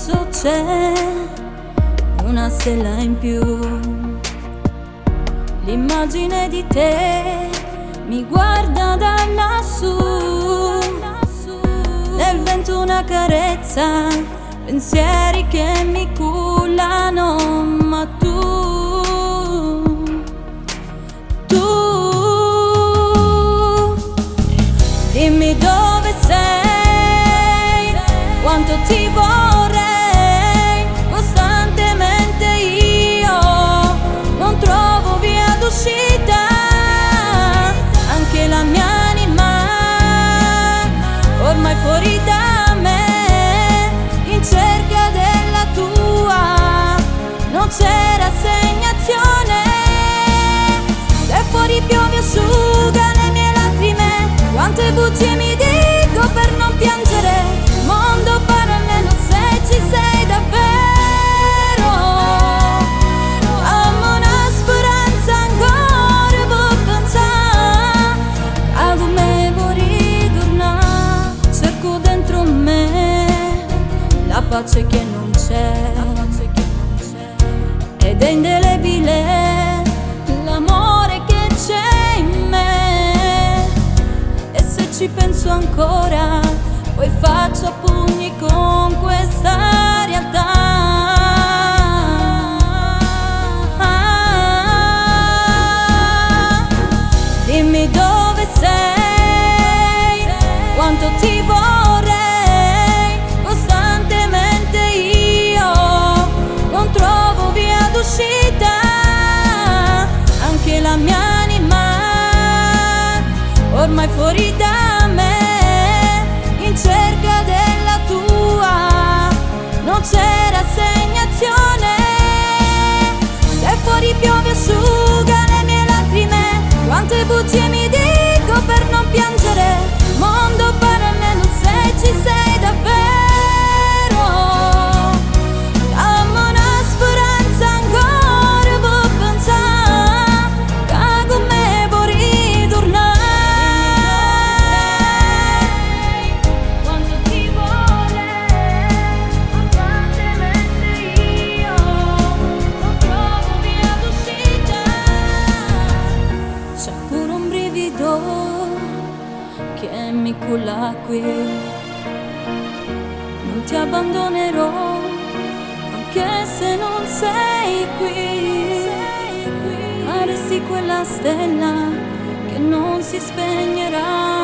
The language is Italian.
addosso c'è una stella in più. L'immagine di te mi guarda da lassù, nel vento una carezza, pensieri che mi cullano, ma dimmi dove sei, quanto ti vorrei, costantemente io non trovo via d'uscita, anche la mia anima ormai fuori da me, in cerca della tua, non c'è rassegnazione, se fuori piove asciuga le mie lacrime, quante bugie mi dico per non piangere, mondo parallelo se ci sei davvero, amo una speranza ancora per pensare, a come vorrei tornare, cerco dentro me la pace che non c'è, ed è indelebile l'amore che c'è in me, e se ci penso ancora poi faccio a pugni con questa realtà. Dimmi dove sei, quanto ti vorrei, costantemente io non trovo via d'uscita, anche la mia anima ormai fuori da me, in cerca della tua, non c'è rassegnazione, se fuori piove asciuga le mie lacrime, quante bugie mi dico per non piangere, mondo parallelo se ci sei davvero, amo una speranza ancora per pensare, che con me vorrei tornare. Che mi culla qui, non ti abbandonerò anche se non sei qui, ma resti quella stella che non si spegnerà.